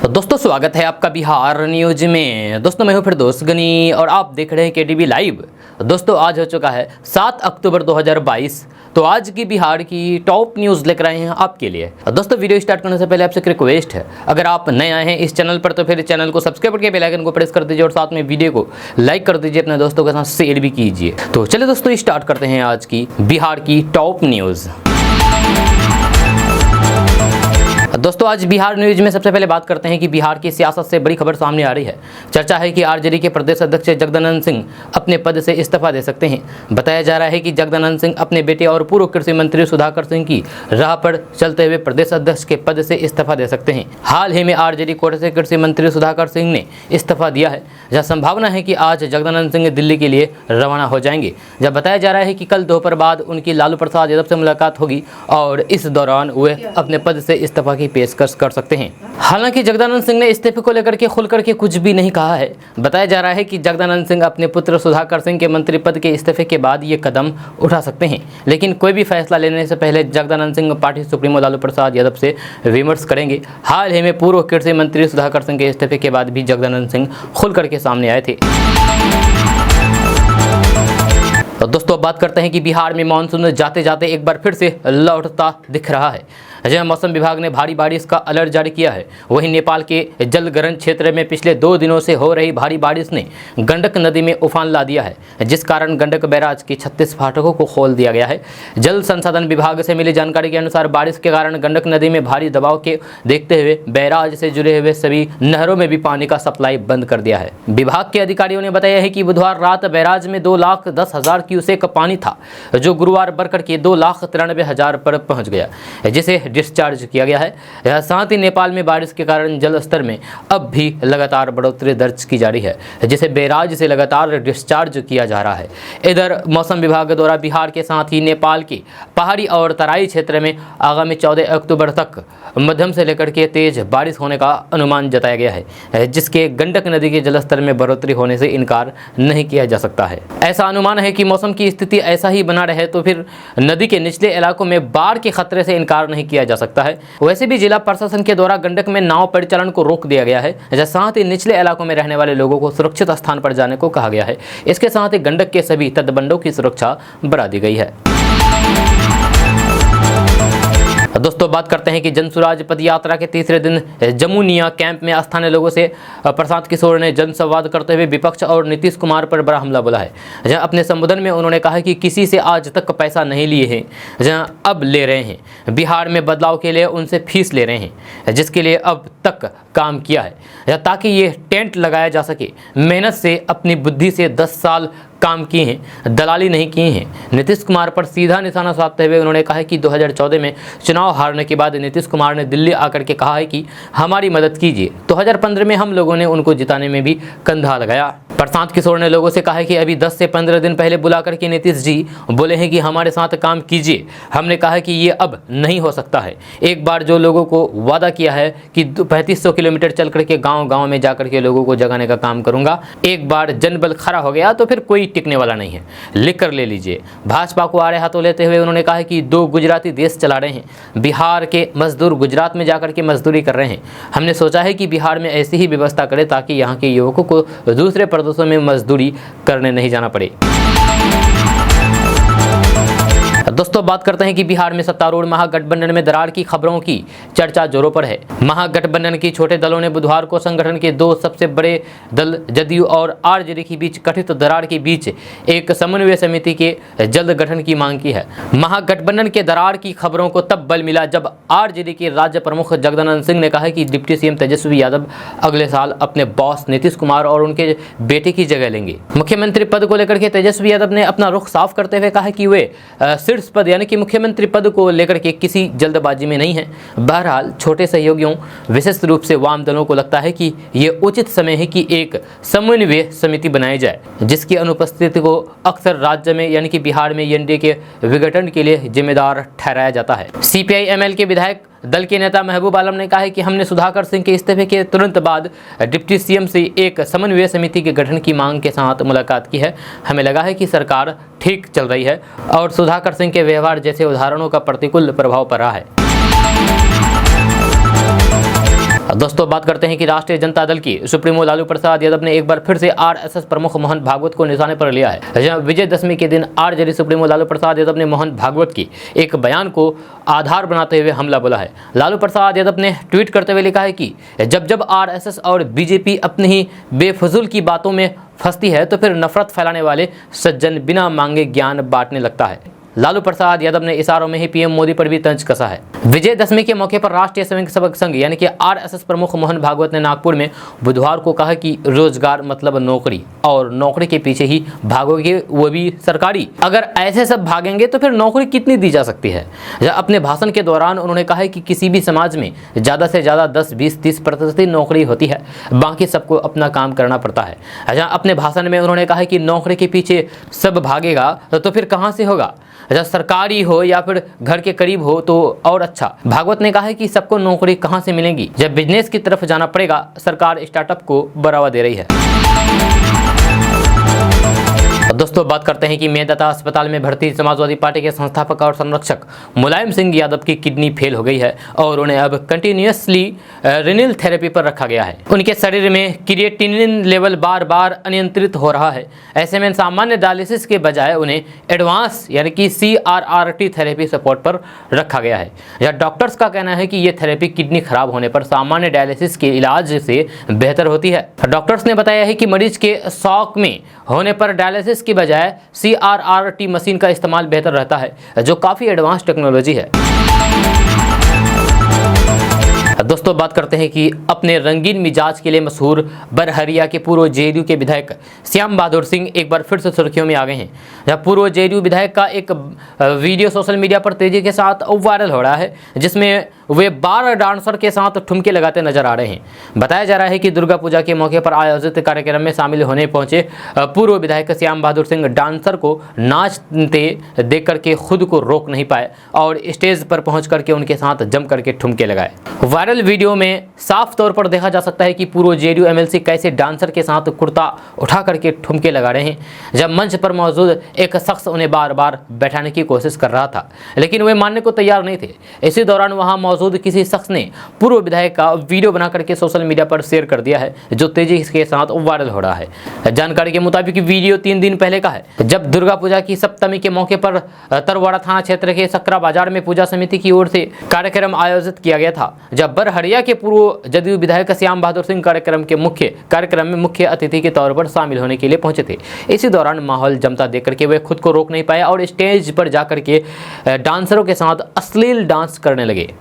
दोस्तों स्वागत है आपका बिहार न्यूज में। दोस्तों मैं हूं फिरदौस गनी और आप देख रहे हैं केटीवी लाइव। दोस्तों आज हो चुका है 7 अक्टूबर 2022। तो आज की बिहार की टॉप न्यूज़ लेकर आए हैं आपके लिए। दोस्तों वीडियो स्टार्ट करने से पहले आपसे एक रिक्वेस्ट है, अगर आप नए आए हैं इस चैनल पर तो फिर चैनल को सब्सक्राइब करके बेल आइकन को प्रेस कर दीजिए और साथ में वीडियो को लाइक कर दीजिए, अपने दोस्तों के साथ शेयर भी कीजिए। तो चलिए दोस्तों स्टार्ट करते हैं आज की बिहार की टॉप न्यूज़। दोस्तों आज बिहार न्यूज में सबसे पहले बात करते हैं कि बिहार की सियासत से बड़ी खबर सामने आ रही है। चर्चा है कि आरजेडी के प्रदेश अध्यक्ष जगदानंद सिंह अपने पद से इस्तीफा दे सकते हैं। बताया जा रहा है कि जगदानंद सिंह अपने बेटे और पूर्व कृषि मंत्री सुधाकर सिंह की राह पर चलते हुए प्रदेश अध्यक्ष के पद से इस्तीफा दे सकते हैं। हाल ही में आरजेडी कोटे से कृषि मंत्री सुधाकर सिंह ने इस्तीफा दिया है, जहाँ संभावना है कि आज जगदानंद सिंह दिल्ली के लिए रवाना हो जाएंगे। जब बताया जा रहा है कि कल दोपहर बाद उनकी लालू प्रसाद यादव से मुलाकात होगी और इस दौरान वे अपने पद से इस्तीफा की पेशकश कर सकते हैं। हालांकि जगदानंद सिंह ने इस्तीफे को लेकर के खुल करके कुछ भी नहीं कहा है। बताया जा रहा है कि जगदानंद सिंह अपने पुत्र सुधाकर सिंह के मंत्री पद के इस्तीफे के बाद ये कदम उठा सकते हैं, लेकिन कोई भी फैसला लेने से पहले जगदानंद सिंह पार्टी सुप्रीमो लालू प्रसाद यादव से विमर्श करेंगे। हाल ही में पूर्व कृषि मंत्री सुधाकर सिंह के इस्तीफे के बाद भी जगदानंद सिंह खुल करके सामने आए थे। तो दोस्तों बात करते हैं कि बिहार में मानसून जाते जाते एक बार फिर से लौटता दिख रहा है। जहां मौसम विभाग ने भारी बारिश का अलर्ट जारी किया है, वहीं नेपाल के जलग्रहण क्षेत्र में पिछले 2 दिनों से हो रही भारी बारिश ने गंडक नदी में उफान ला दिया है, जिस कारण गंडक बैराज के 36 फाटकों को खोल दिया गया है। जल संसाधन विभाग से मिली जानकारी के अनुसार बारिश के कारण गंडक नदी में भारी दबाव के देखते हुए बैराज से जुड़े हुए सभी नहरों में भी पानी का सप्लाई बंद कर दिया है। विभाग के अधिकारियों ने बताया है कि बुधवार रात बैराज में 2,10,000 क्यूसेक पानी था, जो गुरुवार बढ़कर के 2,93,000 पर पहुंच गया, जिसे डिस्चार्ज किया गया है। साथ ही नेपाल में बारिश के कारण जल स्तर में अब भी लगातार बढ़ोतरी दर्ज की जा रही है, जिसे बैराज से लगातार डिस्चार्ज किया जा रहा है। इधर मौसम विभाग द्वारा बिहार के साथ ही नेपाल के पहाड़ी और तराई क्षेत्र में आगामी 14 अक्टूबर तक मध्यम से लेकर के तेज बारिश होने का अनुमान जताया गया है, जिसके गंडक नदी के जलस्तर में बढ़ोतरी होने से इनकार नहीं किया जा सकता है। ऐसा अनुमान है कि मौसम की स्थिति ऐसा ही बना रहे तो फिर नदी के निचले इलाकों में बाढ़ के खतरे से इनकार नहीं किया जा सकता है। वैसे भी जिला प्रशासन के द्वारा गंडक में नाव परिचालन को रोक दिया गया है, साथ ही निचले इलाकों में रहने वाले लोगों को सुरक्षित स्थान पर जाने को कहा गया है। इसके साथ ही गंडक के सभी तटबंधों की सुरक्षा बढ़ा दी गई है। दोस्तों बात करते हैं कि जनसुराज पद यात्रा के तीसरे दिन जमुनिया कैंप में स्थानीय लोगों से प्रशांत किशोर ने जनसंवाद करते हुए विपक्ष और नीतीश कुमार पर बड़ा हमला बोला है। जहां अपने संबोधन में उन्होंने कहा कि किसी से आज तक पैसा नहीं लिए हैं, जहां अब ले रहे हैं। बिहार में बदलाव के लिए उनसे फीस ले रहे हैं, जिसके लिए अब तक काम किया है ताकि ये टेंट लगाया जा सके। मेहनत से अपनी बुद्धि से 10 साल काम किए हैं, दलाली नहीं किए हैं। नीतीश कुमार पर सीधा निशाना साधते हुए उन्होंने कहा कि 2014 में चुनाव हारने के बाद नीतीश कुमार ने दिल्ली आकर के कहा है कि हमारी मदद कीजिए। 2015 में हम लोगों ने उनको जिताने में भी कंधा लगाया। प्रशांत किशोर ने लोगों से कहा है कि अभी 10 से 15 दिन पहले बुला करके नीतीश जी बोले हैं कि हमारे साथ काम कीजिए। हमने कहा कि ये अब नहीं हो सकता है। एक बार जो लोगों को वादा किया है कि 3500 किलोमीटर चल करके गाँव-गाँव में जाकर के लोगों को जगाने का काम करूंगा, एक बार जनबल खड़ा हो गया तो फिर कोई टिकने वाला नहीं है। लिख कर ले लीजिए। भाजपा को आड़े हाथों लेते हुए उन्होंने कहा कि 2 गुजराती देश चला रहे हैं। बिहार के मजदूर गुजरात में जाकर के मजदूरी कर रहे हैं। हमने सोचा है कि बिहार में ऐसी ही व्यवस्था करें ताकि यहाँ के युवकों को दूसरे प्रदेशों में मजदूरी करने नहीं जाना पड़े। दोस्तों बात करते हैं कि बिहार में सत्तारूढ़ महागठबंधन में दरार की खबरों की चर्चा जोरों पर है। महागठबंधन की छोटे दलों ने बुधवार को संगठन के 2 सबसे बड़े दल जदयू और आरजेडी के बीच कथित दरार के बीच एक समन्वय समिति के जल्द गठन की मांग की है। महागठबंधन के दरार की खबरों को तब बल मिला जब आरजेडी के राज्य प्रमुख जगदानंद सिंह ने कहा कि डिप्टी सीएम तेजस्वी यादव अगले साल अपने बॉस नीतीश कुमार और उनके बेटे की जगह लेंगे। मुख्यमंत्री पद को लेकर के तेजस्वी यादव ने अपना रुख साफ करते हुए कहा कि वे शीर्ष पद यानी कि मुख्यमंत्री पद को लेकर के किसी जल्दबाजी में नहीं है। बहरहाल छोटे सहयोगियों विशेष रूप से वाम दलों को लगता है कि ये उचित समय है कि एक समन्वय समिति बनाई जाए, जिसकी अनुपस्थिति को अक्सर राज्य में यानी कि बिहार में एनडीए के विघटन के लिए जिम्मेदार ठहराया जाता है। सीपीआई एमएल के विधायक दल के नेता महबूब आलम ने कहा है कि हमने सुधाकर सिंह के इस्तीफे के तुरंत बाद डिप्टी सीएम से एक समन्वय समिति के गठन की मांग के साथ मुलाकात की है। हमें लगा है कि सरकार ठीक चल रही है और सुधाकर सिंह के व्यवहार जैसे उदाहरणों का प्रतिकूल प्रभाव पड़ रहा है। दोस्तों बात करते हैं कि राष्ट्रीय जनता दल की सुप्रीमो लालू प्रसाद यादव ने एक बार फिर से आरएसएस प्रमुख मोहन भागवत को निशाने पर लिया है। जहां विजयदशमी के दिन आरजेडी सुप्रीमो लालू प्रसाद यादव ने मोहन भागवत की एक बयान को आधार बनाते हुए हमला बोला है। लालू प्रसाद यादव ने ट्वीट करते हुए लिखा है कि जब जब आरएसएस और बीजेपी अपनी ही बेफजूल की बातों में फंसती है तो फिर नफरत फैलाने वाले सज्जन बिना मांगे ज्ञान बांटने लगता है। लालू प्रसाद यादव ने इशारों में ही पीएम मोदी पर भी तंज कसा है। विजयदशमी के मौके पर राष्ट्रीय स्वयंसेवक संघ यानी कि आरएसएस प्रमुख मोहन भागवत ने नागपुर में बुधवार को कहा कि रोजगार मतलब नौकरी और नौकरी के पीछे ही भागोगे, वो भी सरकारी। अगर ऐसे सब भागेंगे तो फिर नौकरी कितनी दी जा सकती है। अपने भाषण के दौरान उन्होंने कहा कि किसी भी समाज में ज़्यादा से ज़्यादा 10, 20, 30% ही नौकरी होती है, बाकी सबको अपना काम करना पड़ता है। अपने भाषण में उन्होंने कहा कि नौकरी के पीछे सब भागेगा तो फिर कहाँ से होगा, सरकारी हो या फिर घर के करीब हो तो और अच्छा। भागवत ने कहा है कि सबको नौकरी कहां से मिलेगी जब बिजनेस की तरफ जाना पड़ेगा। सरकार स्टार्टअप को बढ़ावा दे रही है। दोस्तों बात करते हैं कि मेदांता अस्पताल में भर्ती समाजवादी पार्टी के संस्थापक और संरक्षक मुलायम सिंह यादव की किडनी फेल हो गई है और उन्हें अब कंटिन्यूअसली रिनल थेरेपी पर रखा गया है। उनके शरीर में क्रिएटिनिन लेवल बार बार अनियंत्रित हो रहा है। ऐसे में सामान्य डायलिसिस के बजाय उन्हें एडवांस यानी कि CRRT थेरेपी सपोर्ट पर रखा गया है। यह डॉक्टर्स का कहना है कि यह थेरेपी किडनी खराब होने पर सामान्य डायलिसिस के इलाज से बेहतर होती है। डॉक्टर्स ने बताया है कि मरीज के शॉक में होने पर डायलिसिस की बजाय CRRT मशीन का इस्तेमाल बेहतर रहता है, जो काफी एडवांस टेक्नोलॉजी है। दोस्तों बात करते हैं कि अपने रंगीन मिजाज के लिए मशहूर बरहरिया के पूर्व जेडीयू के विधायक श्याम बहादुर सिंह एक बार फिर से सुर्खियों में आ गए हैं। जहां पूर्व जेडीयू विधायक का एक वीडियो सोशल मीडिया पर तेजी के साथ वायरल हो रहा है, जिसमें वे बार डांसर के साथ ठुमके लगाते नजर आ रहे हैं। बताया जा रहा है कि दुर्गा पूजा के मौके पर आयोजित कार्यक्रम में शामिल होने पहुंचे पूर्व विधायक श्याम बहादुर सिंह डांसर को नाचते देख करके खुद को रोक नहीं पाए और स्टेज पर पहुंच करके उनके साथ जम करके ठुमके लगाए। वायरल वीडियो में साफ तौर पर देखा जा सकता है कि पूर्व जेडीयू एमएलसी कैसे डांसर के साथ कुर्ता उठा करके ठुमके लगा रहे हैं, जब मंच पर मौजूद एक शख्स उन्हें बार बार बैठाने की कोशिश कर रहा था, लेकिन वे मानने को तैयार नहीं थे। इसी दौरान वहां मौजूद किसी शख्स ने पूर्व विधायक का वीडियो बना करके सोशल मीडिया पर शेयर कर दिया है, जो तेजी के साथ वायरल हो रहा है। जानकारी के मुताबिक वीडियो 3 दिन पहले का है, जब दुर्गा पूजा की सप्तमी के मौके पर तरवाड़ा थाना क्षेत्र के सकरा बाजार में पूजा समिति की ओर से कार्यक्रम आयोजित किया गया था, जब बरहरिया के पूर्व जदयू विधायक श्याम बहादुर सिंह कार्यक्रम में मुख्य अतिथि के तौर पर शामिल होने के लिए पहुंचे थे। इसी दौरान माहौल जमता देख करके वे खुद को रोक नहीं पाए और स्टेज पर जाकर के डांसरों के साथ अश्लील डांस करने लगे।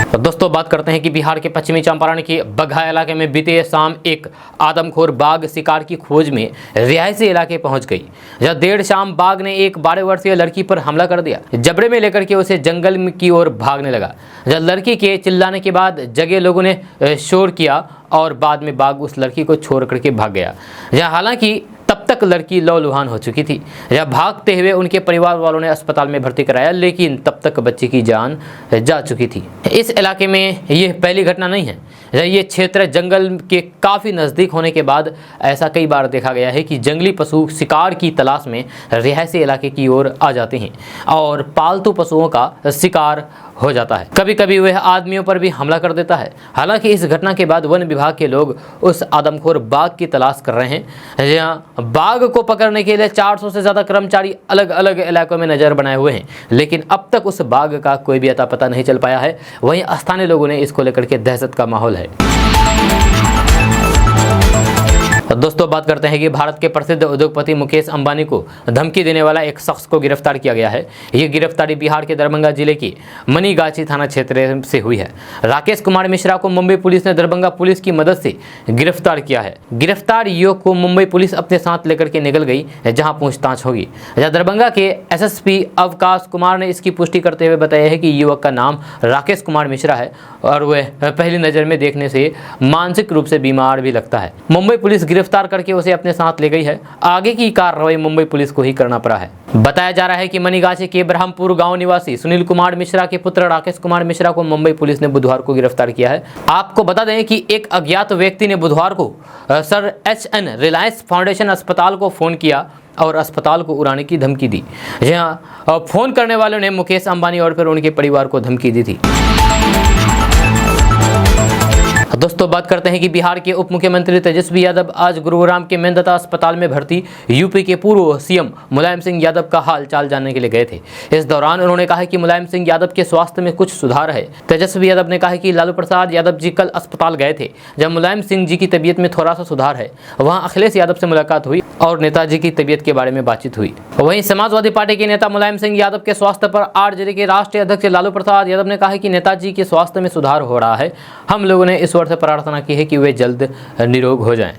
तो दोस्तों बात करते हैं कि बिहार के पश्चिमी चंपारण के बगहा इलाके में बीते शाम एक आदमखोर बाघ शिकार की खोज में रिहायशी इलाके पहुंच गई। जब देर शाम बाघ ने एक 12 वर्षीय लड़की पर हमला कर दिया, जबड़े में लेकर के उसे जंगल की ओर भागने लगा। जब लड़की के चिल्लाने के बाद जगह लोगों ने शोर किया और बाद में बाघ उस लड़की को छोड़ करके भाग गया। हालांकि तब तक लड़की लौलुहान हो चुकी थी। जब भागते हुए उनके परिवार वालों ने अस्पताल में भर्ती कराया, लेकिन तब तक बच्ची की जान जा चुकी थी। इस इलाके में यह पहली घटना नहीं है। ये क्षेत्र जंगल के काफ़ी नज़दीक होने के बाद ऐसा कई बार देखा गया है कि जंगली पशु शिकार की तलाश में रिहायशी इलाके की ओर आ जाते हैं और पालतू पशुओं का शिकार हो जाता है। कभी कभी वह आदमियों पर भी हमला कर देता है। हालांकि इस घटना के बाद वन विभाग के लोग उस आदमखोर बाघ की तलाश कर रहे हैं। जहां बाघ को पकड़ने के लिए 400 से ज़्यादा कर्मचारी अलग अलग इलाकों में नज़र बनाए हुए हैं, लेकिन अब तक उस बाघ का कोई भी अता पता नहीं चल पाया है। वहीं स्थानीय लोगों ने इसको लेकर के दहशत का माहौल है। दोस्तों बात करते हैं कि भारत के प्रसिद्ध उद्योगपति मुकेश अंबानी को धमकी देने वाला एक शख्स को गिरफ्तार किया गया है। ये गिरफ्तारी बिहार के दरभंगा जिले की मनीगाछी थाना क्षेत्र से हुई है। राकेश कुमार मिश्रा को मुंबई पुलिस ने दरभंगा पुलिस की मदद से गिरफ्तार किया है। गिरफ्तार युवक को मुंबई पुलिस अपने साथ लेकर के निकल गई, जहाँ पूछताछ होगी। दरभंगा के SSP अवकाश कुमार ने इसकी पुष्टि करते हुए बताया है कि युवक का नाम राकेश कुमार मिश्रा है और वह पहली नज़र में देखने से मानसिक रूप से बीमार भी लगता है। मुंबई पुलिस गिरफ्तार करके उसे अपने साथ ले गई है। आगे की कार्रवाई मुंबई पुलिस को ही करना पड़ा है। बताया जा रहा है कि मनीगाछी के ब्रह्मपुर गांव निवासी सुनील कुमार मिश्रा के पुत्र राकेश कुमार मिश्रा को मुंबई पुलिस ने बुधवार को गिरफ्तार किया है। आपको बता दें कि एक अज्ञात व्यक्ति ने बुधवार को सर HN रिलायंस फाउंडेशन अस्पताल को फोन किया और अस्पताल को उड़ाने की धमकी दी। जी हाँ, फोन करने वालों ने मुकेश अंबानी और फिर उनके परिवार को धमकी दी थी। दोस्तों बात करते हैं कि बिहार के उप मुख्यमंत्री तेजस्वी यादव आज गुरुग्राम के मेंदता अस्पताल में भर्ती यूपी के पूर्व सीएम मुलायम सिंह यादव का हाल चाल जानने के लिए गए थे। इस दौरान उन्होंने कहा कि मुलायम सिंह यादव के स्वास्थ्य में कुछ सुधार है। तेजस्वी यादव ने कहा कि लालू प्रसाद यादव जी कल अस्पताल गए थे जब मुलायम सिंह जी की तबीयत में थोड़ा सा सुधार है। वहाँ अखिलेश यादव से मुलाकात हुई और नेताजी की तबीयत के बारे में बातचीत हुई। वहीं समाजवादी पार्टी के नेता मुलायम सिंह यादव के स्वास्थ्य पर आरजेडी के राष्ट्रीय अध्यक्ष लालू प्रसाद यादव ने कहा कि नेताजी के स्वास्थ्य में सुधार हो रहा है। हम लोगों ने इस से प्रार्थना की है कि वे जल्द निरोग हो जाएं।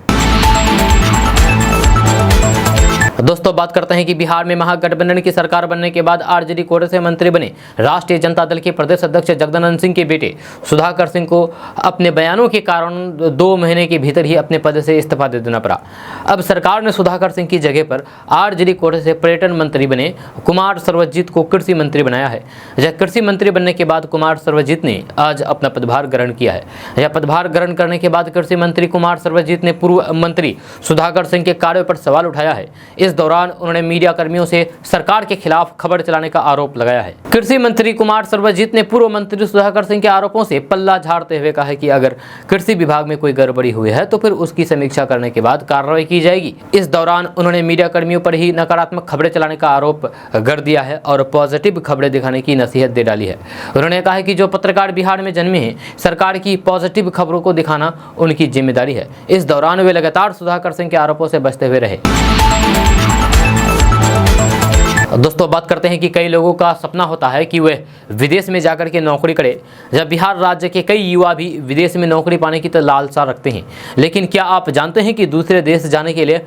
दोस्तों बात करते हैं कि बिहार में महागठबंधन की सरकार बनने के बाद आरजेडी कोटे से मंत्री बने राष्ट्रीय जनता दल के प्रदेश अध्यक्ष जगदानंद सिंह के बेटे सुधाकर सिंह को अपने बयानों के कारण 2 महीने के भीतर ही अपने पद से इस्तीफा दे देना पड़ा। अब सरकार ने सुधाकर सिंह की जगह पर आरजेडी कोटे से पर्यटन मंत्री बने कुमार सर्वजित को कृषि मंत्री बनाया है। यह कृषि मंत्री बनने के बाद कुमार सर्वजित ने आज अपना पदभार ग्रहण किया है। यह पदभार ग्रहण करने के बाद कृषि मंत्री कुमार सर्वजित ने पूर्व मंत्री सुधाकर सिंह के कार्यों पर सवाल उठाया है। इस दौरान उन्होंने मीडिया कर्मियों से सरकार के खिलाफ खबर चलाने का आरोप लगाया है। कृषि मंत्री कुमार सर्वजित ने पूर्व मंत्री सुधाकर सिंह के आरोपों से पल्ला झाड़ते हुए कहा है कि अगर कृषि विभाग में कोई गड़बड़ी हुई है तो फिर उसकी समीक्षा करने के बाद कार्रवाई की जाएगी। इस दौरान उन्होंने मीडिया कर्मियों पर ही नकारात्मक खबरें चलाने का आरोप कर दिया है और पॉजिटिव खबरें दिखाने की नसीहत दे डाली है। उन्होंने कहा है कि जो पत्रकार बिहार में जन्मे हैं, सरकार की पॉजिटिव खबरों को दिखाना उनकी जिम्मेदारी है। इस दौरान वे लगातार सुधाकर सिंह के आरोपों से बचते हुए रहे। दोस्तों बात करते हैं कि कई लोगों का सपना होता है कि वे विदेश में जाकर के नौकरी करें। जब बिहार राज्य के कई युवा भी विदेश में नौकरी पाने की तो लालसा रखते हैं, लेकिन क्या आप जानते हैं कि दूसरे देश जाने के लिए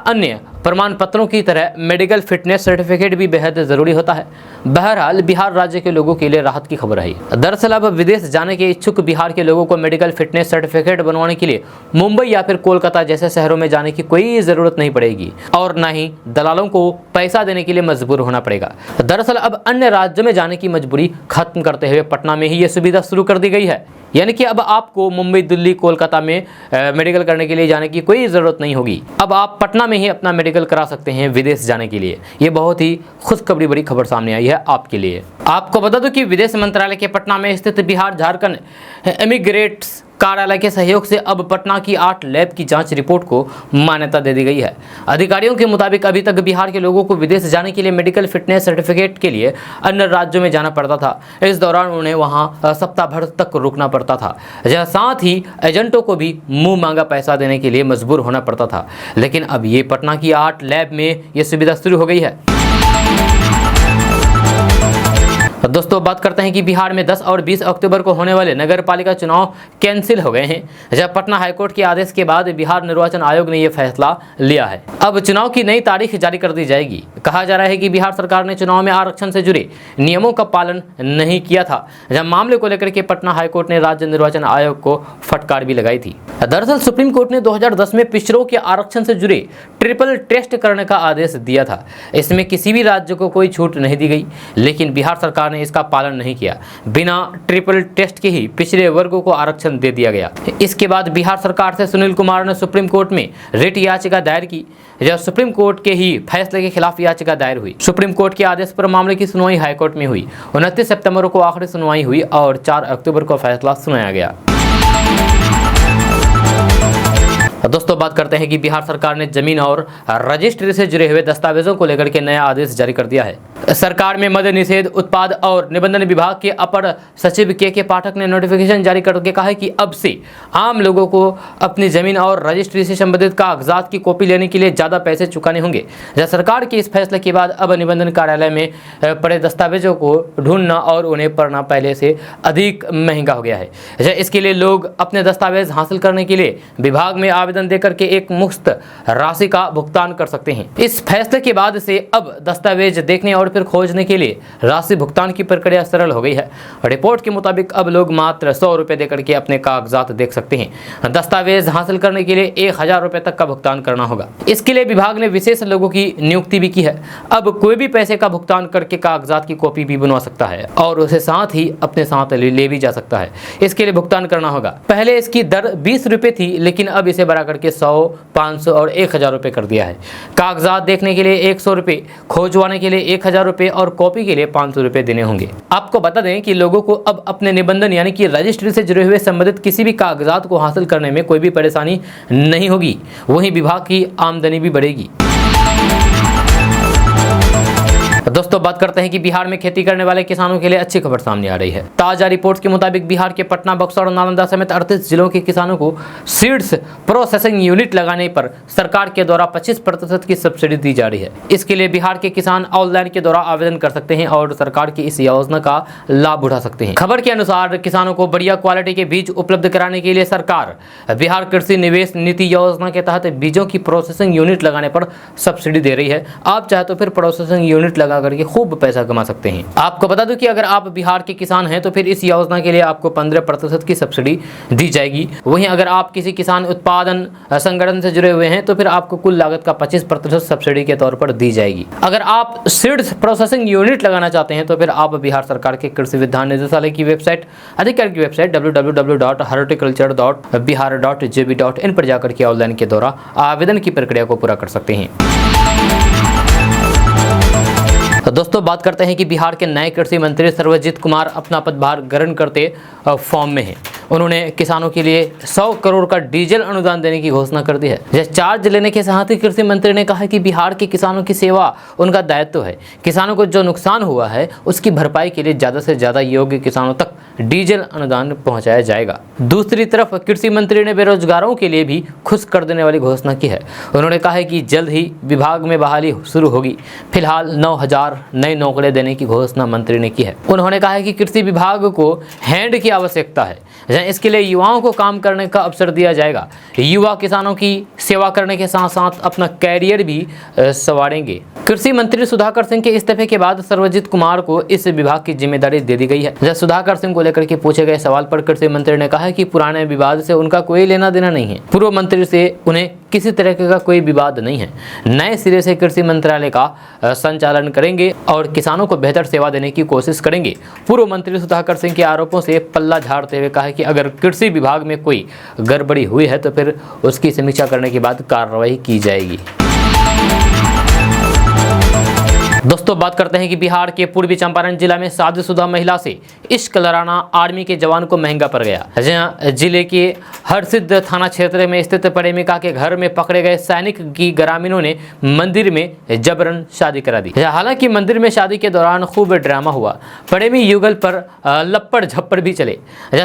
अन्य प्रमाण पत्रों की तरह मेडिकल फिटनेस सर्टिफिकेट भी बेहद ज़रूरी होता है। बहरहाल बिहार राज्य के लोगों के लिए राहत की खबर है। दरअसल अब विदेश जाने के इच्छुक बिहार के लोगों को मेडिकल फिटनेस सर्टिफिकेट बनवाने के लिए मुंबई या फिर कोलकाता जैसे शहरों में जाने की कोई ज़रूरत नहीं पड़ेगी और न ही दलालों को पैसा देने के लिए मजबूर होना पड़ेगा। दरअसल अब अन्य राज्यों में जाने की मजबूरी खत्म करते हुए पटना में ही ये सुविधा शुरू कर दी गई है। यानी कि अब आपको मुंबई, दिल्ली, कोलकाता में मेडिकल करने के लिए जाने की कोई ज़रूरत नहीं होगी। अब आप पटना में ही अपना मेडिकल करा सकते हैं विदेश जाने के लिए। ये बहुत ही खुशखबरी बड़ी खबर सामने आई है आपके लिए। आपको बता दूं कि विदेश मंत्रालय के पटना में स्थित बिहार झारखंड इमिग्रेट्स कार्यालय के सहयोग से अब पटना की 8 लैब की जांच रिपोर्ट को मान्यता दे दी गई है। अधिकारियों के मुताबिक अभी तक बिहार के लोगों को विदेश जाने के लिए मेडिकल फिटनेस सर्टिफिकेट के लिए अन्य राज्यों में जाना पड़ता था। इस दौरान उन्हें वहां सप्ताह भर तक रुकना पड़ता था। साथ ही एजेंटों को भी मुंह मांगा पैसा देने के लिए मजबूर होना पड़ता था। लेकिन अब ये पटना की 8 लैब में ये सुविधा शुरू हो गई है। दोस्तों बात करते हैं कि बिहार में 10 और 20 अक्टूबर को होने वाले नगर पालिका चुनाव कैंसिल हो गए हैं। जब पटना हाईकोर्ट के आदेश के बाद बिहार निर्वाचन आयोग ने यह फैसला लिया है। अब चुनाव की नई तारीख जारी कर दी जाएगी। कहा जा रहा है कि बिहार सरकार ने चुनाव में आरक्षण से जुड़े नियमों का पालन नहीं किया था। जब मामले को लेकर के पटना हाईकोर्ट ने राज्य निर्वाचन आयोग को फटकार भी लगाई थी। दरअसल सुप्रीम कोर्ट ने 2010 में पिछड़ों के आरक्षण से जुड़े ट्रिपल टेस्ट करने का आदेश दिया था। इसमें किसी भी राज्य को कोई छूट नहीं दी गई, लेकिन बिहार सरकार ने इसका पालन नहीं किया। बिना ट्रिपल टेस्ट के ही पिछड़े वर्गों को आरक्षण दे दिया गया। इसके बाद बिहार सरकार से सुनील कुमार ने सुप्रीम कोर्ट में रिट याचिका दायर की। जब सुप्रीम कोर्ट के ही फैसले के खिलाफ याचिका दायर हुई। सुप्रीम कोर्ट के आदेश पर मामले की सुनवाई हाईकोर्ट में हुई। 29 सितंबर को आखिरी सुनवाई हुई और 4 अक्टूबर को फैसला सुनाया गया। दोस्तों बात करते हैं कि बिहार सरकार ने जमीन और रजिस्ट्री से जुड़े हुए दस्तावेजों को लेकर के नया आदेश जारी कर दिया है। सरकार में मद्य निषेध, उत्पाद और निबंधन विभाग के अपर सचिव के पाठक ने नोटिफिकेशन जारी करके कहा है कि अब से आम लोगों को अपनी जमीन और रजिस्ट्री से संबंधित कागजात की कॉपी लेने के लिए ज़्यादा पैसे चुकाने होंगे। सरकार के इस फैसले के बाद अब निबंधन कार्यालय में पड़े दस्तावेजों को ढूंढना और उन्हें पढ़ना पहले से अधिक महंगा हो गया है। इसके लिए लोग अपने दस्तावेज हासिल करने के लिए विभाग में आवेदन देकर के एक मुफ्त राशि का भुगतान कर सकते हैं। इस फैसले के बाद से अब दस्तावेज देखने और फिर खोजने के लिए राशि भुगतान की प्रक्रिया सरल हो गई है। रिपोर्ट के मुताबिक अब लोग मात्र 100 रुपए देकर के अपने कागजात देख सकते हैं। दस्तावेज हासिल करने के लिए 1000 रुपए तक का भुगतान करना होगा। इसके लिए विभाग ने विशेष लोगों की नियुक्ति भी की है। अब कोई भी पैसे का भुगतान करके कागजात की कॉपी भी बनवा सकता है और उसे साथ ही अपने साथ ले भी जा सकता है। इसके लिए भुगतान करना होगा। पहले इसकी दर 20 रुपए थी, लेकिन अब इसे बढ़ा करके 100, 500 और 1000 रुपये कर दिया है। कागजात देखने के लिए 100 रुपये, खोजवाने के लिए 1000 रुपये और कॉपी के लिए 500 रुपये देने होंगे। आपको बता दें कि लोगों को अब अपने निबंधन यानी कि रजिस्ट्री से जुड़े हुए संबंधित किसी भी कागजात को हासिल करने में कोई भी परेशानी नहीं होगी। वहीं विभाग की आमदनी भी बढ़ेगी। दोस्तों बात करते हैं कि बिहार में खेती करने वाले किसानों के लिए अच्छी खबर सामने आ रही है। ताजा रिपोर्ट के मुताबिक बिहार के पटना, बक्सर और नालंदा समेत 38 जिलों के किसानों को सीड्स प्रोसेसिंग यूनिट लगाने पर सरकार के द्वारा 25% की सब्सिडी दी जा रही है। इसके लिए बिहार के किसान ऑनलाइन के द्वारा आवेदन कर सकते हैं और सरकार की इस योजना का लाभ उठा सकते हैं। खबर के अनुसार किसानों को बढ़िया क्वालिटी के बीज उपलब्ध कराने के लिए सरकार बिहार कृषि निवेश नीति योजना के तहत बीजों की प्रोसेसिंग यूनिट लगाने पर सब्सिडी दे रही है। आप चाहे तो फिर प्रोसेसिंग यूनिट लगा करके खूब पैसा कमा सकते हैं। आपको बता दूं कि अगर आप बिहार के किसान हैं तो फिर इस योजना के लिए आपको 15% की सब्सिडी दी जाएगी। वहीं अगर आप किसी किसान उत्पादन संगठन से जुड़े हुए हैं तो फिर आपको कुल लागत का 25% सब्सिडी के तौर पर दी जाएगी। अगर आप सीड्स प्रोसेसिंग यूनिट लगाना चाहते हैं तो फिर आप बिहार सरकार के कृषि विज्ञान निदेशालय की वेबसाइट, अधिकारी की वेबसाइट www.horticulture.bihar.gov.in पर जाकर के ऑनलाइन के द्वारा आवेदन की प्रक्रिया को पूरा कर सकते हैं। तो दोस्तों बात करते हैं कि बिहार के नए कृषि मंत्री सर्वजित कुमार अपना पदभार ग्रहण करते फॉर्म में हैं। उन्होंने किसानों के लिए 100 करोड़ का डीजल अनुदान देने की घोषणा कर दी है। यह चार्ज लेने के साथ ही कृषि मंत्री ने कहा कि बिहार के किसानों की सेवा उनका दायित्व है। किसानों को जो नुकसान हुआ है उसकी भरपाई के लिए ज़्यादा से ज़्यादा योग्य किसानों तक डीजल अनुदान पहुंचाया जाएगा। दूसरी तरफ कृषि मंत्री ने बेरोजगारों के लिए भी खुश कर देने वाली घोषणा की है। उन्होंने कहा है कि जल्द ही विभाग में बहाली शुरू होगी। फिलहाल 9000 नई नौकरियां देने की घोषणा मंत्री ने की है। उन्होंने कहा है कि कृषि विभाग को हैंड की आवश्यकता है, इसके लिए युवाओं को काम करने का अवसर दिया जाएगा। युवा किसानों की सेवा करने के साथ साथ अपना कैरियर भी संवारेंगे। कृषि मंत्री सुधाकर सिंह के इस्तीफे के बाद सर्वजित कुमार को इस विभाग की जिम्मेदारी दे दी गई है। जब सुधाकर सिंह को लेकर के पूछे गए सवाल पर कृषि मंत्री ने कहा कि पुराने विवाद से उनका कोई लेना देना नहीं है। पूर्व मंत्री से उन्हें किसी तरह का कोई विवाद नहीं है। नए सिरे से कृषि मंत्रालय का संचालन करेंगे और किसानों को बेहतर सेवा देने की कोशिश करेंगे। पूर्व मंत्री सुधाकर सिंह के आरोपों से पल्ला झाड़ते हुए कहा कि अगर कृषि विभाग में कोई गड़बड़ी हुई है तो फिर उसकी समीक्षा करने के बाद कार्रवाई की जाएगी। दोस्तों बात करते हैं कि बिहार के पूर्वी चंपारण जिला में शादीशुदा महिला से इश्क लड़ाना आर्मी के जवान को महंगा पड़ गया। जिले के हरसिद्ध थाना क्षेत्र में स्थित प्रेमिका के घर में पकड़े गए सैनिक की ग्रामीणों ने मंदिर में जबरन शादी करा दी। हालांकि मंदिर में शादी के दौरान खूब ड्रामा हुआ। प्रेमी युगल पर लप्पड़ झप्पड़ भी चले।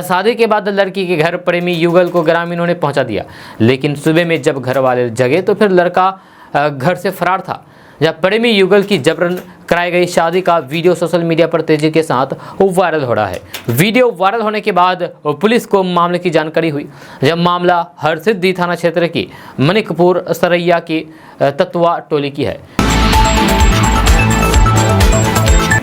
शादी के बाद लड़की के घर प्रेमी युगल को ग्रामीणों ने पहुंचा दिया, लेकिन सुबह में जब घर वाले जगे तो फिर लड़का घर से फरार था। जब प्रेमी युगल की जबरन कराई गई शादी का वीडियो सोशल मीडिया पर तेजी के साथ वायरल हो रहा है। वीडियो वायरल होने के बाद पुलिस को मामले की जानकारी हुई। जब मामला हरसिद्धि थाना क्षेत्र की मनिकपुर सरैया की तत्वा टोली की है।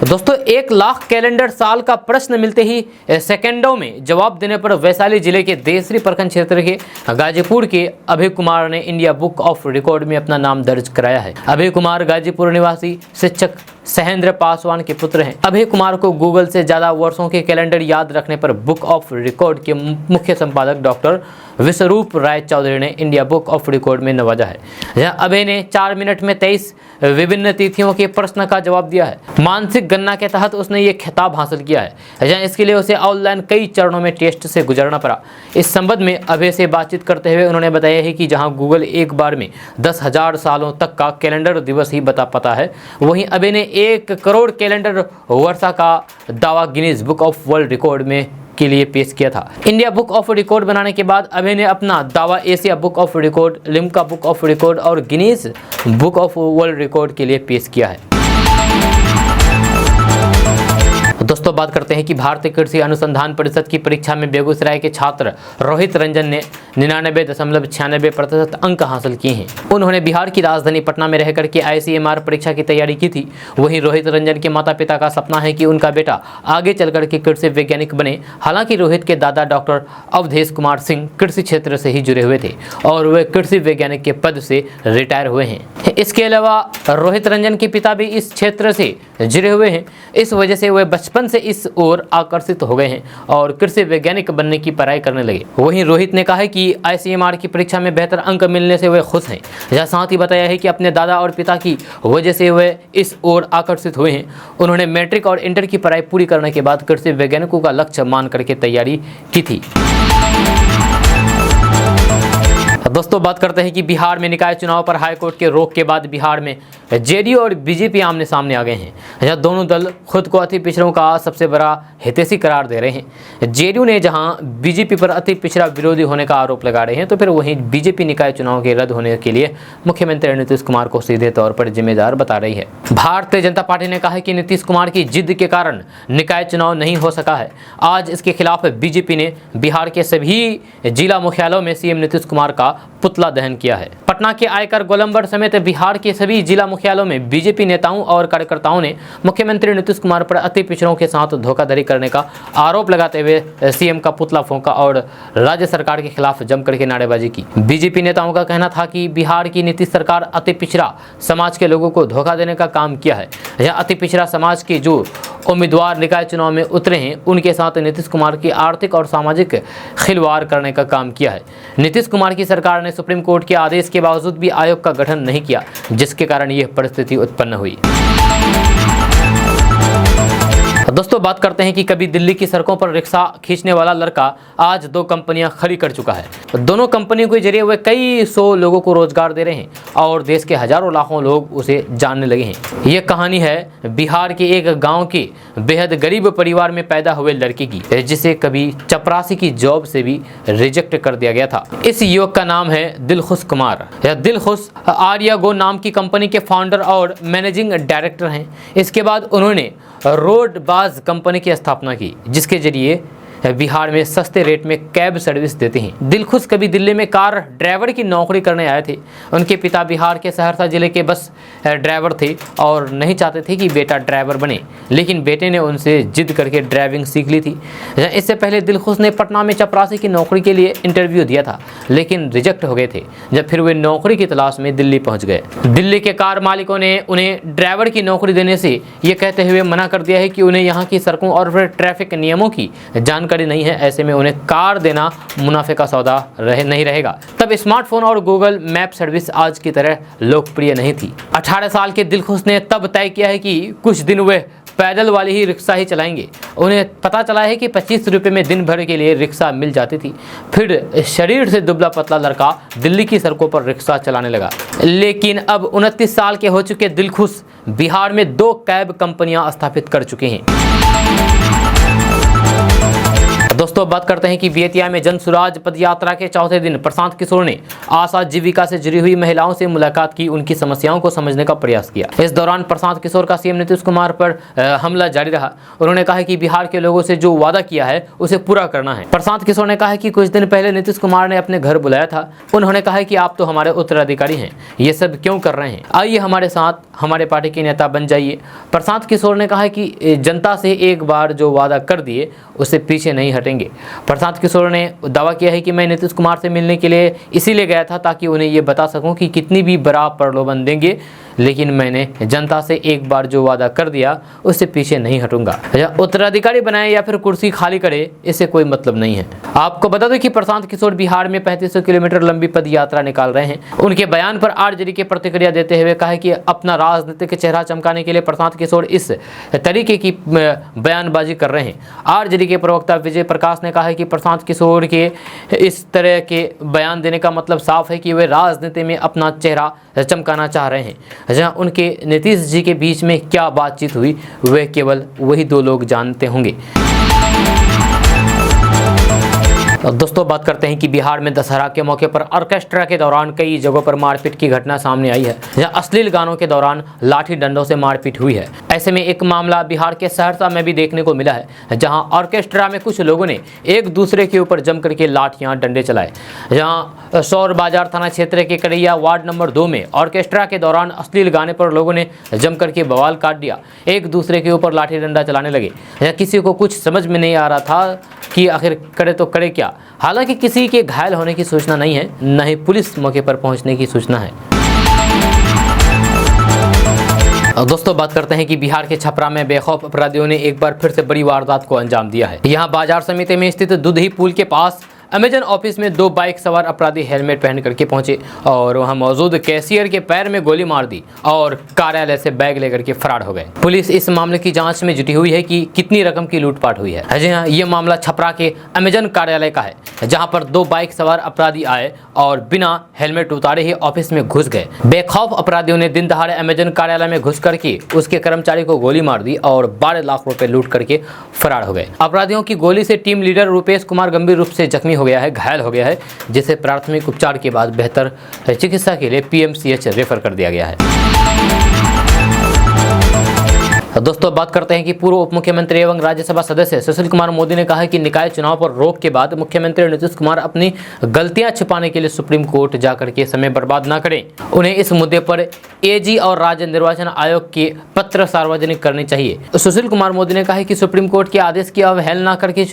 दोस्तों 1 लाख कैलेंडर साल का प्रश्न मिलते ही सेकंडों में जवाब देने पर वैशाली जिले के देसरी प्रखंड क्षेत्र के गाजीपुर के अभय कुमार ने इंडिया बुक ऑफ रिकॉर्ड में अपना नाम दर्ज कराया है। अभय कुमार गाजीपुर निवासी शिक्षक सहेंद्र पासवान के पुत्र हैं। अभय कुमार को गूगल से ज्यादा वर्षों के कैलेंडर याद रखने पर बुक ऑफ रिकॉर्ड के मुख्य संपादक डॉक्टर विश्वरूप राय चौधरी ने इंडिया बुक ऑफ रिकॉर्ड में नवाजा है। यह अभय ने 4 मिनट में 23 विभिन्न तिथियों के प्रश्न का जवाब दिया है। मानसिक गणना के तहत उसने ये खिताब हासिल किया है। इसके लिए उसे ऑनलाइन कई चरणों में टेस्ट से गुजरना पड़ा। इस संबंध में अभय से बातचीत करते हुए उन्होंने बताया है कि जहां गूगल एक बार में 10,000 सालों तक का कैलेंडर दिवस ही बता पाता है, वहीं अभय ने 1 करोड़ कैलेंडर वर्षा का दावा Guinness book of world record में के लिए पेश किया था। इंडिया बुक ऑफ रिकॉर्ड बनाने के बाद अभय ने अपना दावा Asia book of record, Limca book of record और Guinness book of world record के लिए पेश किया है। दोस्तों बात करते हैं कि भारतीय कृषि अनुसंधान परिषद की परीक्षा में बेगूसराय के छात्र रोहित रंजन ने 99.96% अंक हासिल किए हैं। उन्होंने बिहार की राजधानी पटना में रहकर के ICMR परीक्षा की तैयारी की थी। वहीं रोहित रंजन के माता पिता का सपना है कि उनका बेटा आगे चलकर के कृषि वैज्ञानिक बने। हालांकि रोहित के दादा डॉक्टर अवधेश कुमार सिंह कृषि क्षेत्र से ही जुड़े हुए थे और वे कृषि वैज्ञानिक के पद से रिटायर हुए हैं। इसके अलावा रोहित रंजन के पिता भी इस क्षेत्र से जुड़े हुए हैं। इस वजह से वे बचपन बचपन से इस ओर आकर्षित हो गए हैं और कृषि वैज्ञानिक बनने की पढ़ाई करने लगे। वहीं रोहित ने कहा है कि ICMR की परीक्षा में बेहतर अंक मिलने से वे खुश हैं। यह साथ ही बताया है कि अपने दादा और पिता की वजह से वे इस ओर आकर्षित हुए हैं। उन्होंने मैट्रिक और इंटर की पढ़ाई पूरी करने के बाद कृषि वैज्ञानिकों का लक्ष्य मान करके तैयारी की थी। दोस्तों बात करते हैं कि बिहार में निकाय चुनाव पर हाईकोर्ट के रोक के बाद बिहार में JDU और BJP आमने सामने आ गए हैं। यह दोनों दल खुद को अति पिछड़ों का सबसे बड़ा हितैषी करार दे रहे हैं। JDU ने जहां BJP पर अति पिछड़ा विरोधी होने का आरोप लगा रहे हैं, तो फिर वहीं BJP निकाय चुनाव के रद्द होने के लिए मुख्यमंत्री नीतीश कुमार को सीधे तौर पर जिम्मेदार बता रही है। भारतीय जनता पार्टी ने कहा है कि नीतीश कुमार की जिद के कारण निकाय चुनाव नहीं हो सका है। आज इसके खिलाफ BJP ने बिहार के सभी जिला मुख्यालयों में CM नीतीश कुमार का पुतला दहन किया है। पटना के आयकर गोलंबर समेत बिहार के सभी जिला मुख्यालयों में BJP नेताओं और कार्यकर्ताओं ने मुख्यमंत्री नीतीश कुमार पर अति पिछड़ों के साथ धोखाधड़ी करने का आरोप लगाते हुए CM का पुतला फूंका और राज्य सरकार के खिलाफ जमकर के नारेबाजी की। BJP नेताओं का कहना था कि बिहार की नीतीश सरकार अति पिछड़ा समाज के लोगों को धोखा देने का काम किया है। यह अति पिछड़ा समाज के जो उम्मीदवार निकाय चुनाव में उतरे हैं, उनके साथ नीतीश कुमार की आर्थिक और सामाजिक खिलवाड़ करने का काम किया है। नीतीश कुमार की सरकार ने सुप्रीम कोर्ट के आदेश के बावजूद भी आयोग का गठन नहीं किया, जिसके कारण यह परिस्थिति उत्पन्न हुई। दोस्तों बात करते हैं कि कभी दिल्ली की सड़कों पर रिक्शा खींचने वाला लड़का आज 2 कंपनियां खड़ी कर चुका है। दोनों कंपनियों के जरिए वे कई 100 लोगों को रोजगार दे रहे हैं और देश के हजारों लाखों लोग उसे जानने लगे हैं। ये कहानी है बिहार के एक गांव के बेहद गरीब परिवार में पैदा हुए लड़के की, जिसे कभी चपरासी की जॉब से भी रिजेक्ट कर दिया गया था। इस युवक का नाम है दिलखुश कुमार। यह दिलखुश आर्यागो नाम की कंपनी के फाउंडर और मैनेजिंग डायरेक्टर हैं। इसके बाद उन्होंने रोडबाज कंपनी की स्थापना की, जिसके जरिए बिहार में सस्ते रेट में कैब सर्विस देते हैं। दिलखुश कभी दिल्ली में कार ड्राइवर की नौकरी करने आए थे। उनके पिता बिहार के सहरसा जिले के बस ड्राइवर थे और नहीं चाहते थे कि बेटा ड्राइवर बने, लेकिन बेटे ने उनसे जिद करके ड्राइविंग सीख ली थी। इससे पहले दिलखुश ने पटना में चपरासी की नौकरी के लिए इंटरव्यू दिया था, लेकिन रिजेक्ट हो गए थे। जब फिर वे नौकरी की तलाश में दिल्ली पहुँच गए। दिल्ली के कार मालिकों ने उन्हें ड्राइवर की नौकरी देने से ये कहते हुए मना कर दिया है कि उन्हें यहाँ की सड़कों और फिर ट्रैफिक नियमों की जानकारी नहीं है। ऐसे में उन्हें कार देना मुनाफे का सौदा नहीं रहेगा। तब स्मार्टफोन और गूगल मैप सर्विस आज की तरह लोकप्रिय नहीं थी। 18 साल के दिलखुश ने तब तय किया है कि कुछ दिन वे पैदल वाली ही रिक्शा ही चलाएंगे। उन्हें पता चला है कि 25 रुपये में दिन भर के लिए रिक्शा मिल जाती थी। फिर शरीर से दुबला पतला लड़का दिल्ली की सड़कों पर रिक्शा चलाने लगा। लेकिन अब 29 साल के हो चुके दिलखुश बिहार में 2 कैब कंपनियां स्थापित कर चुके हैं। दोस्तों बात करते हैं कि बेतिया में जन सुराज पद यात्रा के चौथे दिन प्रशांत किशोर ने आशा जीविका से जुड़ी हुई महिलाओं से मुलाकात की, उनकी समस्याओं को समझने का प्रयास किया। इस दौरान प्रशांत किशोर का CM नीतीश कुमार पर हमला जारी रहा। उन्होंने कहा कि बिहार के लोगों से जो वादा किया है उसे पूरा करना है। प्रशांत किशोर ने कहा कि कुछ दिन पहले नीतीश कुमार ने अपने घर बुलाया था। उन्होंने कहा कि आप तो हमारे उत्तराधिकारी हैं, ये सब क्यों कर रहे हैं, आइए हमारे साथ हमारे पार्टी के नेता बन जाइए। प्रशांत किशोर ने कहा कि जनता से एक बार जो वादा कर दिए उससे पीछे नहीं हटेंगे। प्रशांत किशोर ने दावा किया है कि मैं नीतीश कुमार से मिलने के लिए इसीलिए गया था ताकि उन्हें ये बता सकूं कि कितनी भी बड़ा प्रलोभन देंगे, लेकिन मैंने जनता से एक बार जो वादा कर दिया उससे पीछे नहीं हटूंगा। उत्तराधिकारी बनाए या फिर कुर्सी खाली करे, इससे कोई मतलब नहीं है। आपको बता दें कि प्रशांत किशोर बिहार में 3500 किलोमीटर लंबी पद यात्रा निकाल रहे हैं। उनके बयान पर RJD की प्रतिक्रिया देते हुए कहा कि अपना राजनीतिक चेहरा चमकाने के लिए प्रशांत किशोर इस तरीके की बयानबाजी कर रहे हैं। RJD के प्रवक्ता विजय प्रकाश ने कहा कि प्रशांत किशोर के इस तरह के बयान देने का मतलब साफ है कि वे राजनीति में अपना चेहरा चमकाना चाह रहे हैं। जहां उनके नीतीश जी के बीच में क्या बातचीत हुई वे केवल वही 2 लोग जानते होंगे। दोस्तों बात करते हैं कि बिहार में दशहरा के मौके पर ऑर्केस्ट्रा के दौरान कई जगहों पर मारपीट की घटना सामने आई है, जहां अश्लील गानों के दौरान लाठी डंडों से मारपीट हुई है। ऐसे में एक मामला बिहार के सहरसा में भी देखने को मिला है, जहां ऑर्केस्ट्रा में कुछ लोगों ने एक दूसरे के ऊपर जम करके लाठियां डंडे चलाए। जहां सौर बाजार थाना क्षेत्र के करैया वार्ड नंबर 2 में ऑर्केस्ट्रा के दौरान अश्लील गाने पर लोगों ने जम करके बवाल काट दिया, एक दूसरे के ऊपर लाठी डंडा चलाने लगे। किसी को कुछ समझ में नहीं आ रहा था कि आखिर करे तो करे क्या। हालांकि किसी के घायल होने की सूचना नहीं है, न ही पुलिस मौके पर पहुंचने की सूचना है। दोस्तों बात करते हैं कि बिहार के छपरा में बेखौफ अपराधियों ने एक बार फिर से बड़ी वारदात को अंजाम दिया है। यहां बाजार समिति में स्थित दुधही पुल के पास अमेजन ऑफिस में 2 बाइक सवार अपराधी हेलमेट पहन करके पहुंचे और वहां मौजूद कैशियर के पैर में गोली मार दी और कार्यालय से बैग लेकर के फरार हो गए। पुलिस इस मामले की जांच में जुटी हुई है कि कितनी रकम की लूटपाट हुई है। जी हाँ, ये मामला छपरा के अमेजन कार्यालय का है, जहां पर 2 बाइक सवार अपराधी आए और बिना हेलमेट उतारे ही ऑफिस में घुस गए। बेखौफ अपराधियों ने दिन दहाड़े अमेजन कार्यालय में घुस करके उसके कर्मचारी को गोली मार दी और 12 लाख रुपए लूट करके फरार हो गए। अपराधियों की गोली से टीम लीडर रुपेश कुमार गंभीर रूप से जख्मी हो गया है, घायल हो गया है, जिसे प्राथमिक उपचार के बाद बेहतर चिकित्सा के लिए पीएमसीएच रेफर कर दिया गया है। दोस्तों बात करते हैं कि पूर्व उप मुख्यमंत्री एवं राज्यसभा सदस्य सुशील कुमार मोदी ने कहा है कि निकाय चुनाव पर रोक के बाद मुख्यमंत्री नीतीश कुमार अपनी गलतियां छिपाने के लिए सुप्रीम कोर्ट जाकर के समय बर्बाद न करें। उन्हें इस मुद्दे पर एजी और राज्य निर्वाचन आयोग के पत्र सार्वजनिक करने चाहिए। सुशील कुमार मोदी ने कहा है कि सुप्रीम कोर्ट के आदेश की अवहेलना करके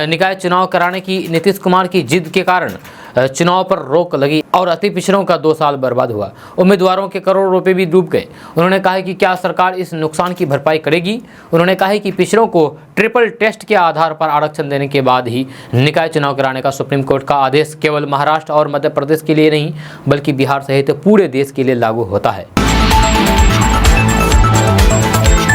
निकाय चुनाव कराने की नीतीश कुमार की जिद के कारण चुनाव पर रोक लगी और अति पिछड़ों का 2 साल बर्बाद हुआ। उम्मीदवारों के करोड़ों रुपए भी डूब गए। उन्होंने कहा है कि क्या सरकार इस नुकसान की भरपाई करेगी। उन्होंने कहा है कि पिछड़ों को ट्रिपल टेस्ट के आधार पर आरक्षण देने के बाद ही निकाय चुनाव कराने का सुप्रीम कोर्ट का आदेश केवल महाराष्ट्र और मध्य प्रदेश के लिए नहीं बल्कि बिहार सहित पूरे देश के लिए लागू होता है।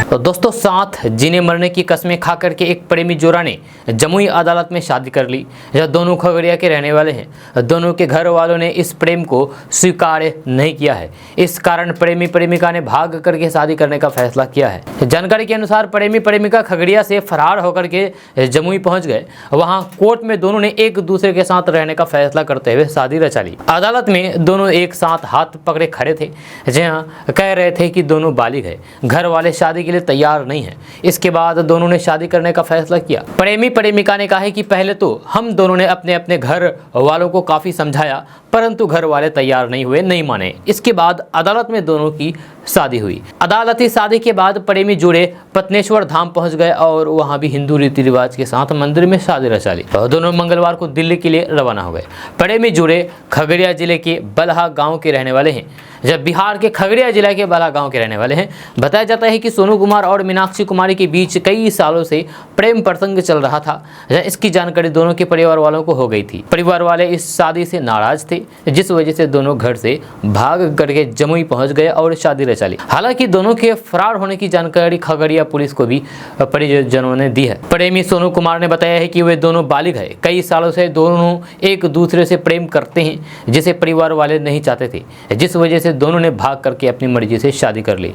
तो दोस्तों साथ जीने मरने की कस्में खा करके एक प्रेमी जोड़ा ने जमुई अदालत में शादी कर ली। यह दोनों खगड़िया के रहने वाले हैं। दोनों के घर वालों ने इस प्रेम को स्वीकार नहीं किया है। इस कारण प्रेमी प्रेमिका ने भाग करके शादी करने का फैसला किया है। जानकारी के अनुसार प्रेमी प्रेमिका खगड़िया से फरार होकर के जमुई पहुंच गए। वहां कोर्ट में दोनों ने एक दूसरे के साथ रहने का फैसला करते हुए शादी रचा ली। अदालत में दोनों एक साथ हाथ पकड़े खड़े थे। जहाँ कह रहे थे कि दोनों बालिग है, घर वाले शादी के लिए तैयार नहीं है। इसके बाद दोनों ने शादी करने का फैसला किया। प्रेमी प्रेमिका ने कहा है कि पहले तो हम दोनों ने अपने अपने घर वालों को काफी समझाया, परंतु घर वाले तैयार नहीं हुए, नहीं माने। इसके बाद अदालत में दोनों की शादी हुई। अदालती शादी के बाद प्रेमी जोड़े पत्नेश्वर धाम पहुंच गए और वहां भी हिंदू रीति रिवाज के साथ मंदिर में शादी रचा ली। दोनों मंगलवार को दिल्ली के लिए रवाना हो गए। प्रेमी जोड़े खगड़िया जिले के बलहा गांव के रहने वाले हैं। जब बिहार के खगड़िया जिले के बलहा गांव के रहने वाले हैं। बताया जाता है कि सोनू कुमार और मीनाक्षी कुमारी के बीच कई सालों से प्रेम प्रसंग चल रहा था। इसकी जानकारी दोनों के परिवार वालों को हो गई थी। परिवार वाले इस शादी से नाराज थे, जिस वजह से दोनों घर से भाग करके जमुई पहुंच गए और शादी रचा ली। हालांकि दोनों के फरार होने की जानकारी खगड़िया पुलिस को भी परिजनों ने दी है। प्रेमी सोनू कुमार ने बताया है कि वे दोनों बालिग है। कई सालों से दोनों एक दूसरे से प्रेम करते हैं, जिसे परिवार वाले नहीं चाहते थे, जिस वजह से दोनों ने भाग करके अपनी मर्जी से शादी कर ली।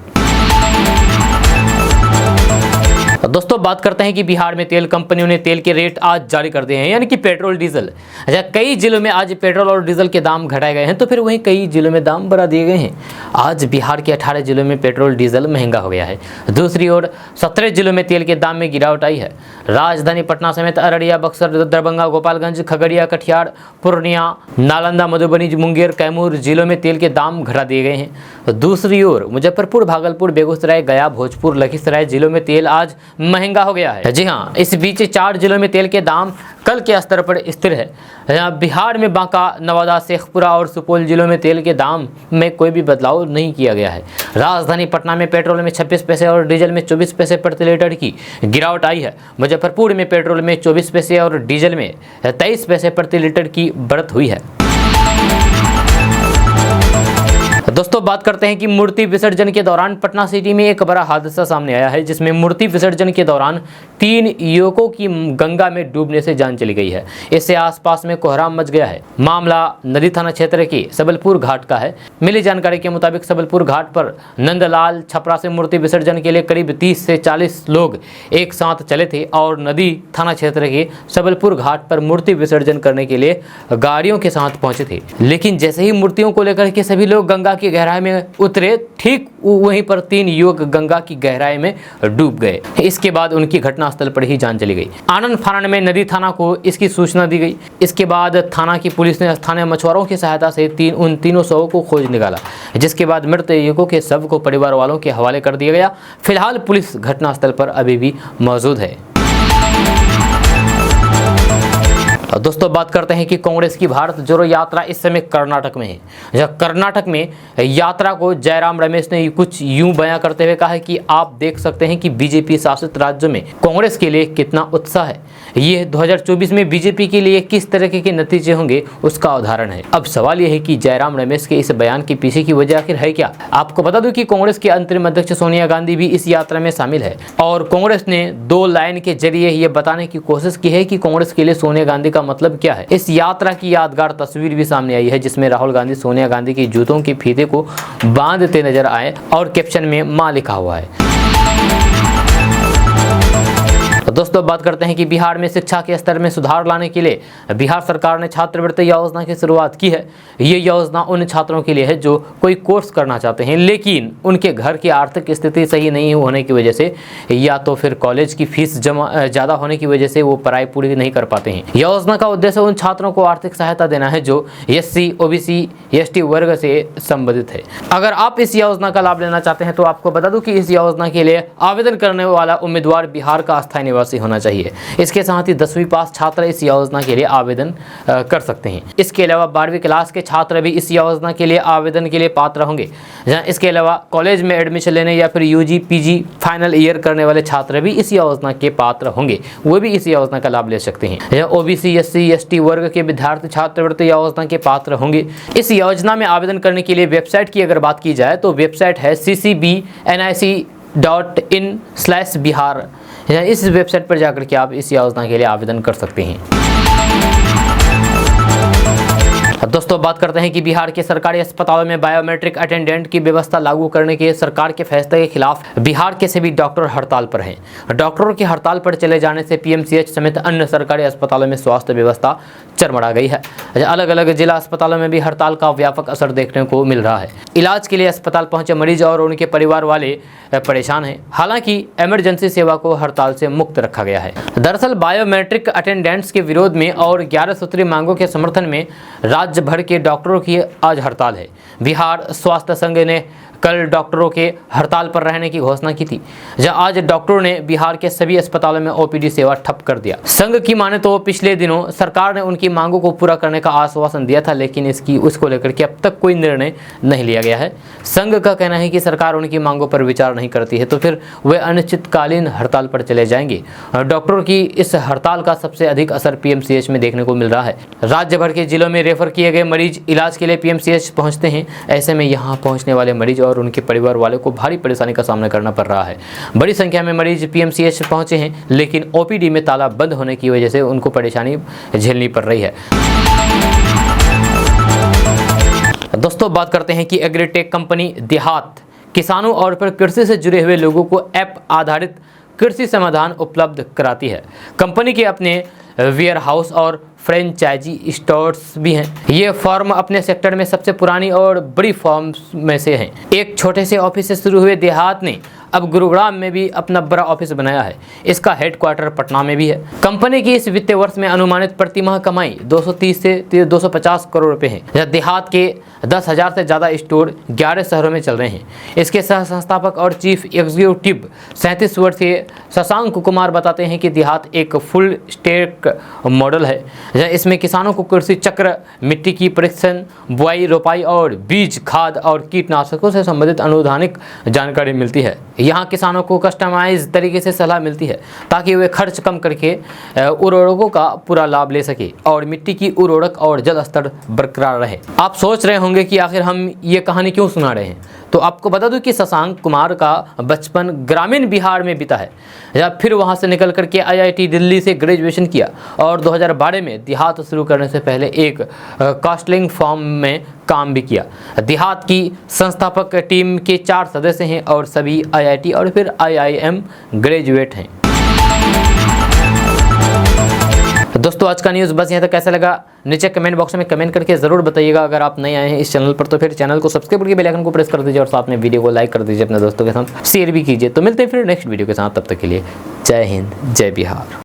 दोस्तों बात करते हैं कि बिहार में तेल कंपनियों ने तेल के रेट आज जारी कर दिए हैं, यानी कि पेट्रोल डीजल। अच्छा, कई जिलों में आज पेट्रोल और डीजल के दाम घटाए गए हैं, तो फिर वहीं कई जिलों में दाम बढ़ा दिए गए हैं। आज बिहार के 18 जिलों में पेट्रोल डीजल महंगा हो गया है। दूसरी ओर 17 जिलों में तेल के दाम में गिरावट आई है। राजधानी पटना समेत अररिया, बक्सर, दरभंगा, गोपालगंज, खगड़िया, कटिहार, पूर्णिया, नालंदा, मधुबनी, मुंगेर, कैमूर जिलों में तेल के दाम घटा दिए गए हैं। दूसरी ओर मुजफ्फरपुर, भागलपुर, बेगूसराय, गया, भोजपुर, लखीसराय जिलों में तेल आज महंगा हो गया है। जी हाँ, इस बीच 4 जिलों में तेल के दाम कल के स्तर पर स्थिर है। यहाँ बिहार में बांका, नवादा, शेखपुरा और सुपौल जिलों में तेल के दाम में कोई भी बदलाव नहीं किया गया है। राजधानी पटना में पेट्रोल में 26 पैसे और डीजल में 24 पैसे प्रति लीटर की गिरावट आई है। मुजफ्फरपुर में पेट्रोल में 24 पैसे और डीजल में 23 पैसे प्रति लीटर की बढ़त हुई है। दोस्तों बात करते हैं कि मूर्ति विसर्जन के दौरान पटना सिटी में एक बड़ा हादसा सामने आया है, जिसमें मूर्ति विसर्जन के दौरान 3 युवकों की गंगा में डूबने से जान चली गई है। इससे आसपास में कोहराम मच गया है। मामला नदी थाना क्षेत्र के सबलपुर घाट का है। मिली जानकारी के मुताबिक सबलपुर घाट पर नंदलाल छपरा से मूर्ति विसर्जन के लिए करीब 30 से 40 लोग एक साथ चले थे और नदी थाना क्षेत्र के सबलपुर घाट पर मूर्ति विसर्जन करने के लिए गाड़ियों के साथ पहुंचे थे। लेकिन जैसे ही मूर्तियों को लेकर के सभी लोग गंगा की गहराई में उतरे, ठीक वहीं पर 3 युवक गंगा की गहराई में डूब गए। इसके बाद उनकी घटनास्थल पर ही जान चली गई। आनंद फानन में नदी थाना को इसकी सूचना दी गई। इसके बाद थाना की पुलिस ने स्थानीय मछुआरों की सहायता से उन तीनों शवों को खोज निकाला, जिसके बाद मृत युवकों के शव को परिवार वालों के हवाले कर दिया गया। फिलहाल पुलिस घटनास्थल पर अभी भी मौजूद है। दोस्तों बात करते हैं कि कांग्रेस की भारत जोड़ो यात्रा इस समय कर्नाटक में है। जहाँ कर्नाटक में यात्रा को जयराम रमेश ने कुछ यूं बयां करते हुए कहा है कि आप देख सकते हैं कि बीजेपी शासित राज्यों में कांग्रेस के लिए कितना उत्साह है। ये 2024 में बीजेपी के लिए किस तरह के नतीजे होंगे उसका उदाहरण है। अब सवाल यह है कि जयराम रमेश के इस बयान के पीछे की वजह आखिर है क्या। आपको बता दूं कि कांग्रेस के अंतरिम अध्यक्ष सोनिया गांधी भी इस यात्रा में शामिल है और कांग्रेस ने 2 लाइन के जरिए ये बताने की कोशिश की है कि कांग्रेस के लिए सोनिया गांधी का मतलब क्या है। इस यात्रा की यादगार तस्वीर भी सामने आई है जिसमें राहुल गांधी सोनिया गांधी के जूतों के फीते को बांधते नजर आए और कैप्शन में मां लिखा हुआ है। दोस्तों बात करते हैं कि बिहार में शिक्षा के स्तर में सुधार लाने के लिए बिहार सरकार ने छात्रवृत्ति योजना की शुरुआत की है। ये योजना उन छात्रों के लिए है जो कोई कोर्स करना चाहते हैं लेकिन उनके घर की आर्थिक स्थिति सही नहीं होने की वजह से या तो फिर कॉलेज की फीस जमा ज़्यादा होने की वजह से वो पढ़ाई पूरी नहीं कर पाते हैं। योजना का उद्देश्य उन छात्रों को आर्थिक सहायता देना है जो SC, OBC, ST वर्ग से संबंधित है। अगर आप इस योजना का लाभ लेना चाहते हैं तो आपको बता दूं कि इस योजना के लिए आवेदन करने वाला उम्मीदवार बिहार का अस्थायी निवासी होना चाहिए। इसके साथ ही 10वीं पास छात्र इस योजना के लिए आवेदन कर सकते हैं। इसके अलावा 12वीं क्लास के छात्र भी इस योजना के लिए आवेदन के लिए पात्र होंगे। इसके अलावा कॉलेज में एडमिशन लेने या फिर UG, PG फाइनल ईयर करने वाले छात्र भी इस योजना के पात्र होंगे, वो भी इस योजना का लाभ ले सकते हैं। OBC, SC, ST वर्ग के विद्यार्थी छात्रवृत्ति योजना के पात्र होंगे। इस योजना में आवेदन करने के लिए वेबसाइट की अगर बात की जाए तो वेबसाइट है ccbnic.in/bihar। इस वेबसाइट पर जाकर के आप इस योजना के लिए आवेदन कर सकते हैं। दोस्तों बात करते हैं कि बिहार के सरकारी अस्पतालों में बायोमेट्रिक अटेंडेंट की व्यवस्था लागू करने के सरकार के फैसले के खिलाफ बिहार के सभी डॉक्टर हड़ताल पर हैं। डॉक्टरों की हड़ताल पर चले जाने से PMCH समेत अन्य सरकारी अस्पतालों में स्वास्थ्य व्यवस्था चरमरा गई है। अलग अलग जिला अस्पतालों में भी हड़ताल का व्यापक असर देखने को मिल रहा है। इलाज के लिए अस्पताल पहुंचे मरीज और उनके परिवार वाले परेशान हैं। हालांकि इमरजेंसी सेवा को हड़ताल से मुक्त रखा गया है। दरअसल बायोमेट्रिक अटेंडेंट्स के विरोध में और 11 सूत्री मांगों के समर्थन में राज्य भर के डॉक्टरों की आज हड़ताल है। बिहार स्वास्थ्य संघ ने कल डॉक्टरों के हड़ताल पर रहने की घोषणा की थी। जहां आज डॉक्टरों ने बिहार के सभी अस्पतालों में OPD सेवा ठप कर दिया। संघ की माने तो पिछले दिनों सरकार ने उनकी मांगों को पूरा करने का आश्वासन दिया था लेकिन उसको लेकर के अब तक कोई निर्णय नहीं लिया गया है। संघ का कहना है कि सरकार उनकी मांगों पर विचार नहीं करती है तो फिर वे अनिश्चितकालीन हड़ताल पर चले जाएंगे। डॉक्टरों की इस हड़ताल का सबसे अधिक असर PMCH में देखने को मिल रहा है। राज्य भर के जिलों में रेफर किए गए मरीज इलाज के लिए PMCH पहुँचते हैं। ऐसे में यहाँ पहुँचने वाले मरीज और उनके परिवार वाले को भारी परेशानी का सामना करना पड़ रहा है। बड़ी संख्या में मरीज PMCH पहुंचे हैं लेकिन OPD में ताला बंद होने की वजह से उनको परेशानी झेलनी पड़ रही है। दोस्तों बात करते हैं कि एग्रीटेक कंपनी देहात किसानों और फिर कृषि से जुड़े हुए लोगों को ऐप आधारित कृषि समाधान उपलब्ध कराती है। कंपनी के अपने वेयर हाउस और फ्रेंचाइजी स्टोर्स भी हैं। ये फर्म अपने सेक्टर में सबसे पुरानी और बड़ी फर्म्स में से हैं। एक छोटे से ऑफिस से शुरू हुए देहात ने अब गुरुग्राम में भी अपना बड़ा ऑफिस बनाया है। इसका हेडक्वार्टर पटना में भी है। कंपनी की इस वित्तीय वर्ष में अनुमानित प्रतिमाह कमाई 230 से 250 करोड़ रुपए है। देहात के 10,000 से ज़्यादा स्टोर 11 शहरों में चल रहे हैं। इसके सह संस्थापक और चीफ एग्जीक्यूटिव 37 वर्षीय शशांक कुमार बताते हैं कि देहात एक फुल स्टैक मॉडल है। इसमें किसानों को कृषि चक्र, मिट्टी की परीक्षण, बुआई, रोपाई और बीज, खाद और कीटनाशकों से संबंधित अनुधानिक जानकारी मिलती है। यहाँ किसानों को कस्टमाइज तरीके से सलाह मिलती है ताकि वे खर्च कम करके उर्वरकों का पूरा लाभ ले सके और मिट्टी की उर्वरक और जल स्तर बरकरार रहे। आप सोच रहे होंगे कि आखिर हम ये कहानी क्यों सुना रहे हैं, तो आपको बता दूं कि शशांक कुमार का बचपन ग्रामीण बिहार में बीता है। या फिर वहां से निकल करके IIT दिल्ली से ग्रेजुएशन किया और 2012 में देहात शुरू करने से पहले एक कास्टलिंग फर्म में काम भी किया। देहात की संस्थापक टीम के 4 सदस्य हैं और सभी IIT और फिर IIM ग्रेजुएट हैं। दोस्तों आज का न्यूज़ बस यहाँ तक। कैसा लगा नीचे कमेंट बॉक्स में कमेंट करके ज़रूर बताइएगा। अगर आप नए आए हैं इस चैनल पर तो फिर चैनल को सब्सक्राइब करके बेल आइकन को प्रेस कर दीजिए और साथ में वीडियो को लाइक कर दीजिए, अपने दोस्तों के साथ शेयर भी कीजिए। तो मिलते हैं फिर नेक्स्ट वीडियो के साथ, तब तक के लिए जय हिंद, जय बिहार।